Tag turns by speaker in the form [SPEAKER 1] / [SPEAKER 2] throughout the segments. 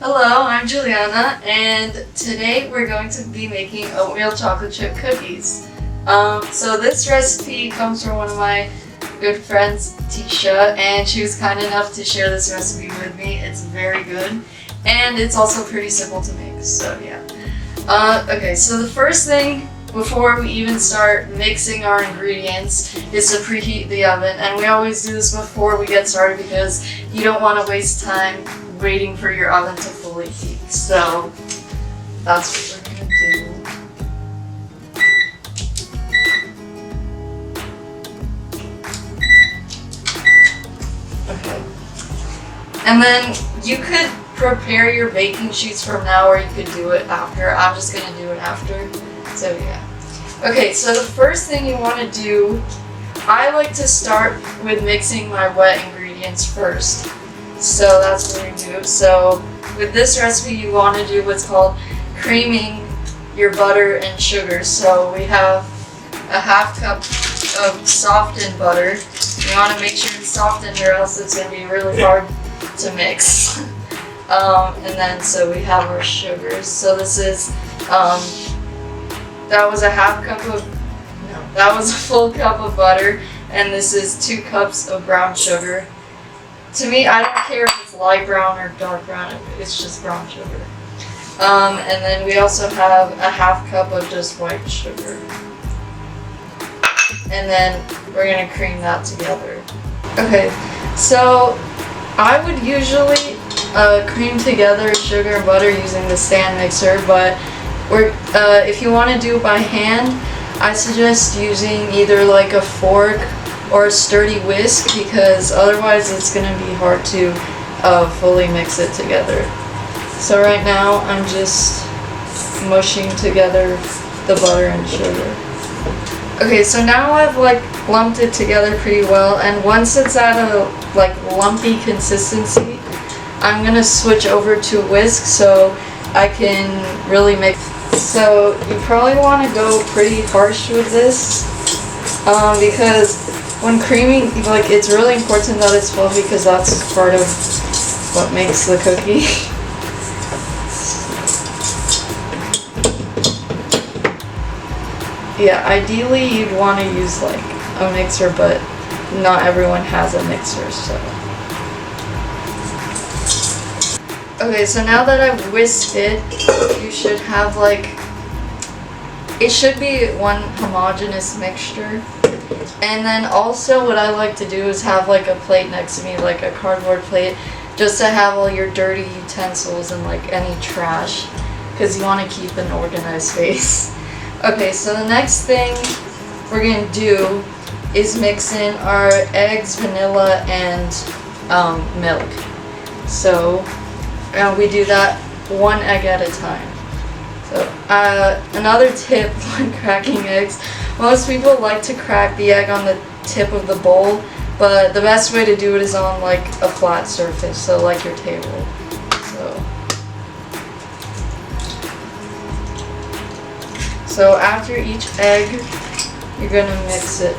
[SPEAKER 1] Hello, I'm Juliana, and today we're going to be making oatmeal chocolate chip cookies. So this recipe comes from one of my good friends, Tisha, and she was kind enough to share this recipe with me. It's very good, and it's also pretty simple to make, so yeah. Okay, so the first thing before we even start mixing our ingredients is to preheat the oven, and we always do this before we get started because you don't want to waste time waiting for your oven to fully heat. So that's what we're gonna do. Okay. And then you could prepare your baking sheets from now, or you could do it after. I'm just gonna do it after. So yeah. Okay, so the first thing you want to do, I like to start with mixing my wet ingredients first. So that's what we do. So with this recipe, you want to do what's called creaming your butter and sugar. So we have a half cup of softened butter. You want to make sure it's softened, or else it's going to be really hard to mix. And then so we have our sugars. So this is that was a full cup of butter, and this is 2 cups of brown sugar. To me, I don't care if it's light brown or dark brown, it's just brown sugar. And then we also have a half cup of just white sugar. And then we're gonna cream that together. Okay, so I would usually cream together sugar and butter using the stand mixer, but if you want to do it by hand, I suggest using either like a fork or a sturdy whisk, because otherwise it's going to be hard to fully mix it together. So right now I'm just mushing together the butter and sugar. Okay, so now I've lumped it together pretty well, and once it's at a lumpy consistency, I'm going to switch over to a whisk so I can really mix. So you probably want to go pretty harsh with this, because when creaming, it's really important that it's fluffy, because that's part of what makes the cookie. Yeah, ideally you'd want to use a mixer, but not everyone has a mixer, so. Okay, so now that I've whisked it, you should have it should be one homogeneous mixture. And then also what I like to do is have a plate next to me, like a cardboard plate, just to have all your dirty utensils and any trash, because you want to keep an organized space. Okay, so the next thing we're going to do is mix in our eggs, vanilla, and milk. So we do that 1 egg at a time. So another tip when cracking eggs, most people like to crack the egg on the tip of the bowl, but the best way to do it is on a flat surface, so your table. So after each egg, you're gonna mix it.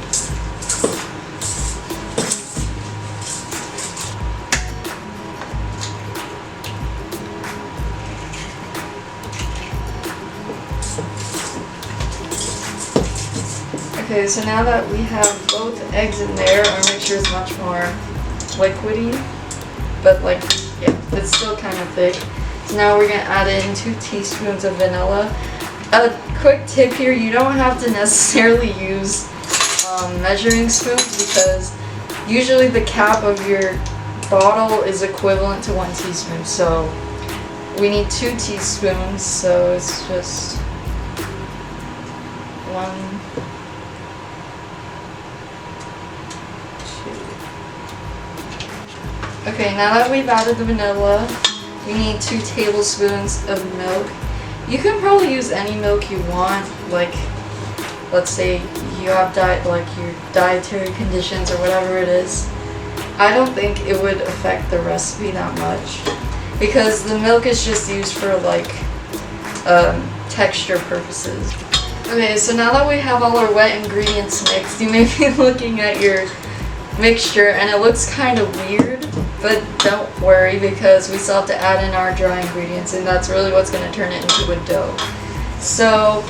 [SPEAKER 1] Okay, so now that we have both eggs in there, our mixture is much more liquidy, but yeah, it's still kind of thick. So now we're gonna add in 2 teaspoons of vanilla. A quick tip here, you don't have to necessarily use measuring spoons, because usually the cap of your bottle is equivalent to 1 teaspoon. So we need 2 teaspoons, so it's just 1, 2. Okay, now that we've added the vanilla, we need 2 tablespoons of milk. You can probably use any milk you want, let's say you have your dietary conditions or whatever it is. I don't think it would affect the recipe that much, because the milk is just used for texture purposes. Okay, so now that we have all our wet ingredients mixed, you may be looking at your mixture and it looks kind of weird, But don't worry, because we still have to add in our dry ingredients, and that's really what's going to turn it into a dough. So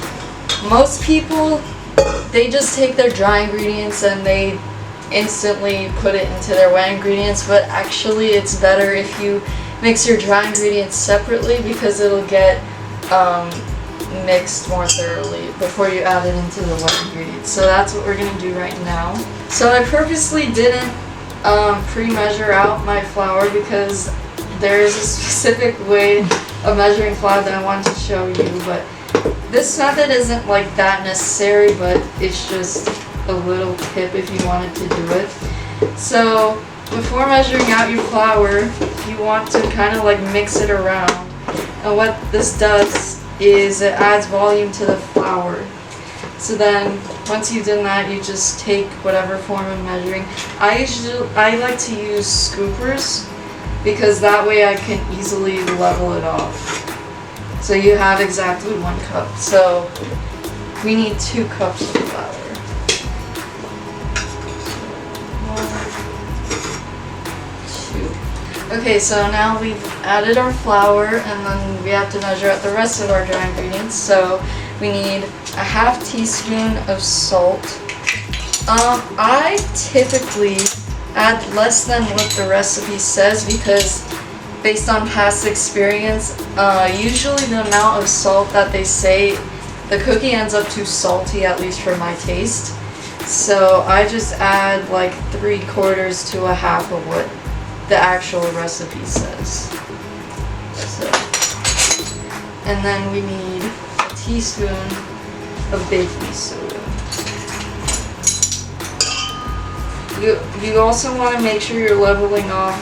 [SPEAKER 1] most people, they just take their dry ingredients and they instantly put it into their wet ingredients, but actually it's better if you mix your dry ingredients separately, because it'll get mixed more thoroughly before you add it into the wet ingredients. So that's what we're going to do right now. So I purposely didn't pre-measure out my flour, because there is a specific way of measuring flour that I wanted to show you, but this method isn't like that necessary, but it's just a little tip if you wanted to do it. So before measuring out your flour, you want to kind of like mix it around, and what this does is it adds volume to the flour. So then once you've done that, you just take whatever form of measuring. I like to use scoopers, because that way I can easily level it off. So you have exactly 1 cup. So we need 2 cups of flour. 1, 2. Okay, so now we've added our flour, and then we have to measure out the rest of our dry ingredients. So we need a ½ teaspoon of salt. I typically add less than what the recipe says, because based on past experience, usually the amount of salt that they say, the cookie ends up too salty, at least for my taste. So I just add like 3/4 to a half of what the actual recipe says. So, and then we need a teaspoon of baking soda. You also want to make sure you're leveling off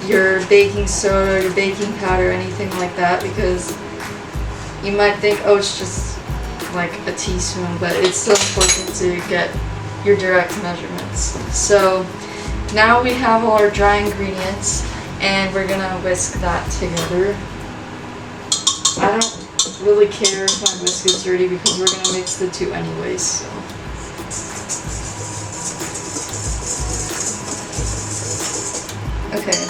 [SPEAKER 1] your baking soda, your baking powder, anything like that, because you might think, oh, it's just like a teaspoon, but it's still important to get your direct measurements. So now we have all our dry ingredients, and we're gonna whisk that together. I don't really care if my whisk is dirty, because we're gonna mix the two anyways. So. Okay,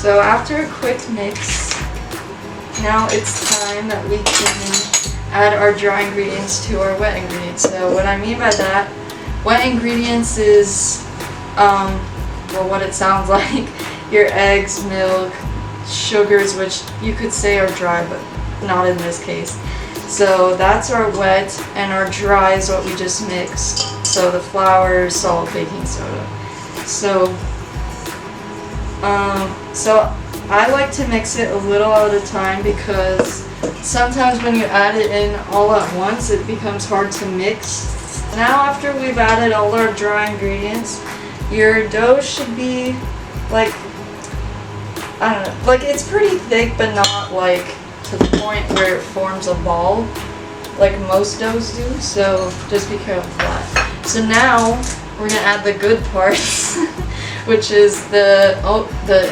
[SPEAKER 1] so after a quick mix, now it's time that we can add our dry ingredients to our wet ingredients. So what I mean by that, wet ingredients is, well, what it sounds like, your eggs, milk, sugars, which you could say are dry, but not in this case. So that's our wet, and our dry is what we just mixed. So the flour, salt, baking soda. So I like to mix it a little at a time, because sometimes when you add it in all at once, it becomes hard to mix. Now after we've added all our dry ingredients, your dough should be like, I don't know, like it's pretty thick, but not like to the point where it forms a ball like most doughs do, so just be careful of that. So now we're gonna add the good parts, which is the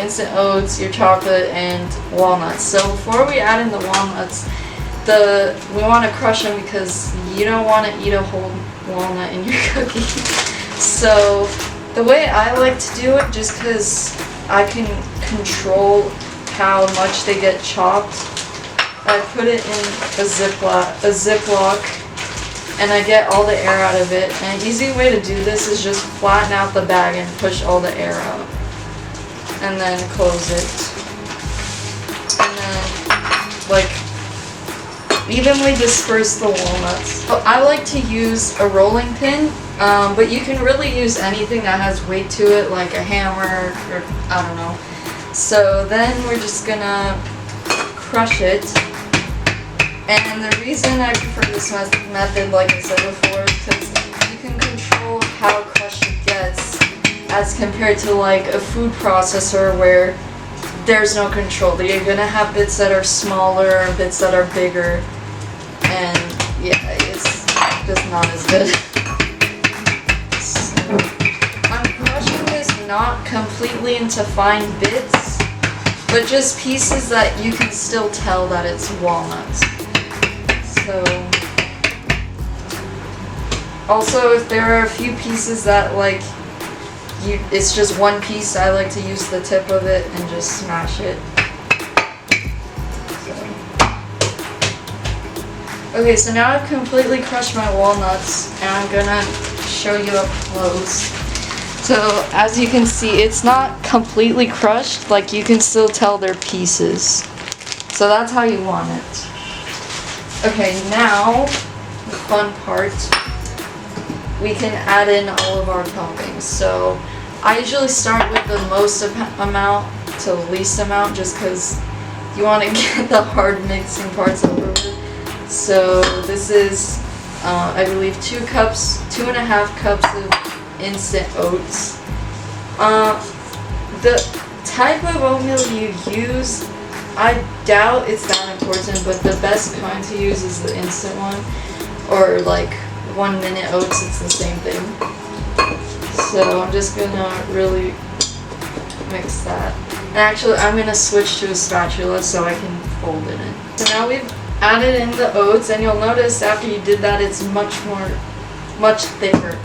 [SPEAKER 1] instant oats, your chocolate, and walnuts. So before we add in the walnuts, we want to crush them, because you don't want to eat a whole walnut in your cookie. So the way I like to do it, just because I can control how much they get chopped, I put it in a Ziploc, and I get all the air out of it. And an easy way to do this is just flatten out the bag and push all the air out, and then close it, and then like evenly disperse the walnuts. So I like to use a rolling pin, but you can really use anything that has weight to it, like a hammer, or I don't know. So then we're just gonna crush it. And the reason I prefer this method, like I said before, is because you can control how crushed it gets, as compared to like a food processor where there's no control. You're gonna have bits that are smaller, bits that are bigger, and yeah, it's just not as good. So, I'm crushing this not completely into fine bits, but just pieces that you can still tell that it's walnuts. So, also if there are a few pieces that like it's just one piece. I like to use the tip of it and just smash it. Okay, so now I've completely crushed my walnuts, and I'm gonna show you up close. So as you can see, it's not completely crushed, like you can still tell they're pieces. So that's how you want it. Okay, now the fun part, we can add in all of our toppings. So I usually start with the most amount to the least amount, just because you want to get the hard mixing parts over with. So this is, I believe, 2.5 cups of instant oats. The type of oatmeal you use, I doubt it's that important, but the best kind to use is the instant one, or like 1 minute oats, it's the same thing. So I'm just gonna really mix that. And actually I'm gonna switch to a spatula so I can fold it in. So now we've added in the oats, and you'll notice after you did that it's much thicker.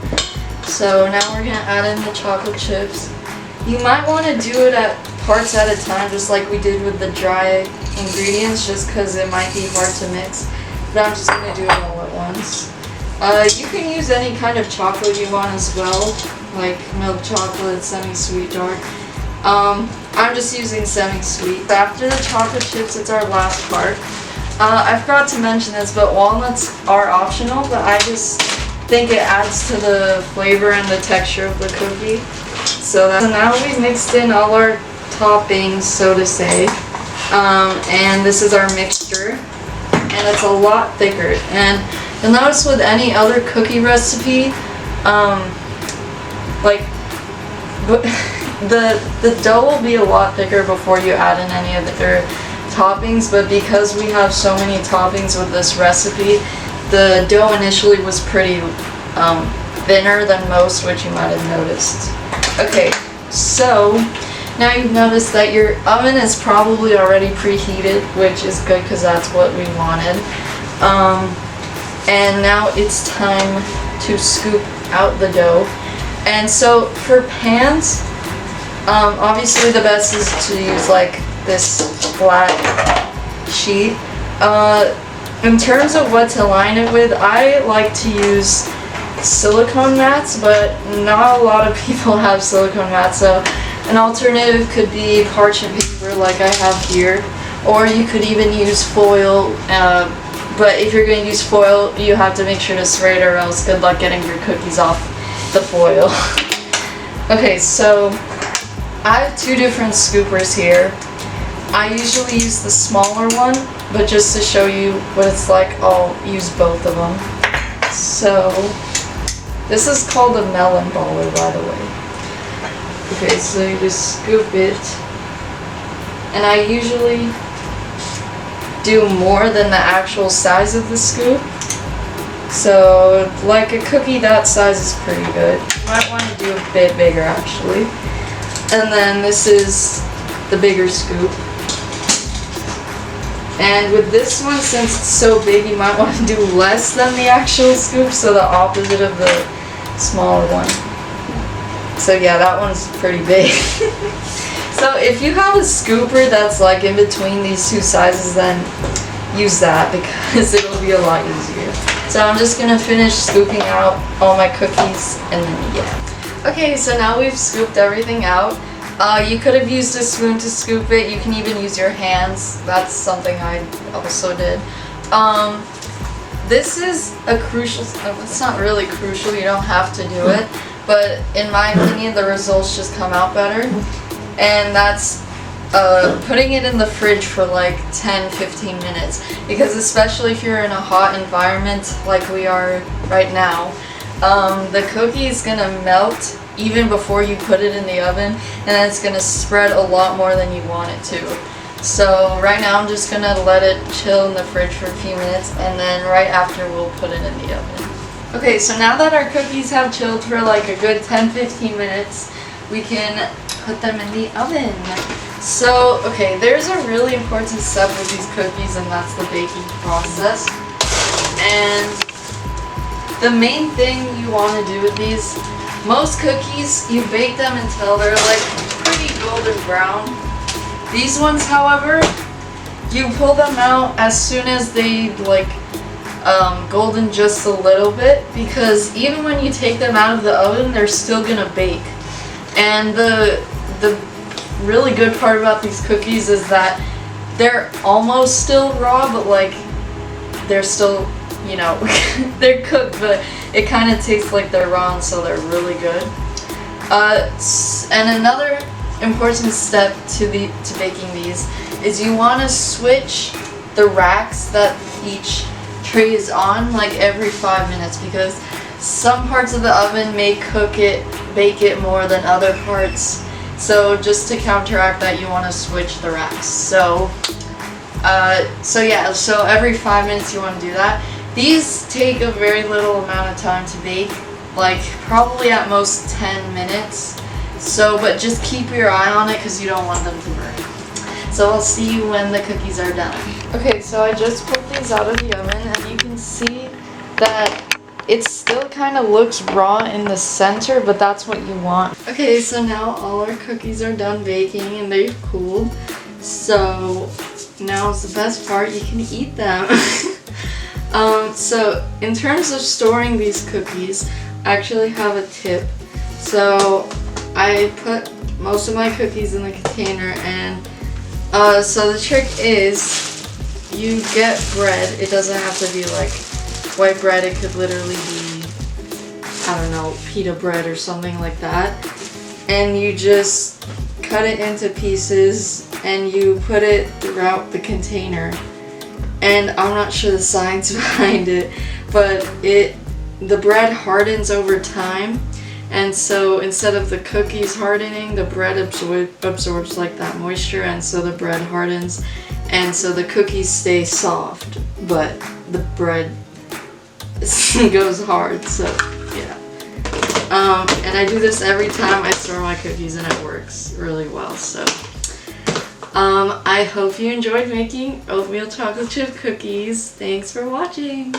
[SPEAKER 1] So now we're gonna add in the chocolate chips. You might want to do it at parts at a time, just like we did with the dry ingredients, just because it might be hard to mix. But I'm just gonna do it all at once. You can use any kind of chocolate you want as well, like milk chocolate, semi-sweet, dark. I'm just using semi-sweet. After the chocolate chips, it's our last part. I forgot to mention this, but walnuts are optional, but I just think it adds to the flavor and the texture of the cookie. So now we've mixed in all our toppings, so to say, and this is our mixture, and it's a lot thicker. And you'll notice with any other cookie recipe, like the dough will be a lot thicker before you add in any of their toppings, but because we have so many toppings with this recipe, the dough initially was pretty thinner than most, which you might have noticed. Okay, so now you've noticed that your oven is probably already preheated, which is good because that's what we wanted. And now it's time to scoop out the dough. And so for pans, obviously the best is to use like this flat sheet. In terms of what to line it with, I like to use silicone mats, but not a lot of people have silicone mats, so an alternative could be parchment paper like I have here, or you could even use foil, but if you're going to use foil, you have to make sure to spray it, or else good luck getting your cookies off the foil. Okay, so I have two different scoopers here. I usually use the smaller one, but just to show you what it's like, I'll use both of them. So this is called a melon baller, by the way. Okay, so you just scoop it, and I usually do more than the actual size of the scoop. So like a cookie that size is pretty good. You might want to do a bit bigger actually. And then this is the bigger scoop. And with this one, since it's so big, you might want to do less than the actual scoop, so the opposite of the smaller one. So yeah, that one's pretty big. So if you have a scooper that's like in between these two sizes, then use that because it'll be a lot easier. So I'm just gonna finish scooping out all my cookies, and then yeah. Okay, so now we've scooped everything out. You could have used a spoon to scoop it. You can even use your hands. That's something I also did. This is a crucial, it's not really crucial, you don't have to do it, but in my opinion the results just come out better. And that's putting it in the fridge for like 10-15 minutes, because especially if you're in a hot environment like we are right now, the cookie is gonna melt even before you put it in the oven, and then it's gonna spread a lot more than you want it to. So right now I'm just gonna let it chill in the fridge for a few minutes, and then right after we'll put it in the oven. Okay, so now that our cookies have chilled for like a good 10-15 minutes, we can put them in the oven. So, okay, there's a really important step with these cookies, and that's the baking process. And the main thing you want to do with these most cookies, you bake them until they're like pretty golden brown. These ones, however, you pull them out as soon as they like golden just a little bit, because even when you take them out of the oven, they're still gonna bake. And the really good part about these cookies is that they're almost still raw, but like they're still, you know, they're cooked, but it kind of tastes like they're raw, and so they're really good. And another important step to baking these is you want to switch the racks that each tray is on like every 5 minutes, because some parts of the oven may bake it more than other parts. So just to counteract that, you want to switch the racks. So every 5 minutes you want to do that. These take a very little amount of time to bake, like probably at most 10 minutes. So, but just keep your eye on it because you don't want them to burn. So I'll see you when the cookies are done. Okay, so I just pulled these out of the oven, and you can see that it still kind of looks raw in the center, but that's what you want. Okay, so now all our cookies are done baking and they've cooled. So now's the best part, you can eat them. So in terms of storing these cookies, I actually have a tip. So I put most of my cookies in the container, and so the trick is you get bread. It doesn't have to be like white bread, it could literally be, I don't know, pita bread or something like that. And you just cut it into pieces and you put it throughout the container. And I'm not sure the science behind it, but the bread hardens over time. And so instead of the cookies hardening, the bread absorbs like that moisture, and so the bread hardens, and so the cookies stay soft, but the bread goes hard. So yeah. And I do this every time I store my cookies, and it works really well. So I hope you enjoyed making oatmeal chocolate chip cookies. Thanks for watching.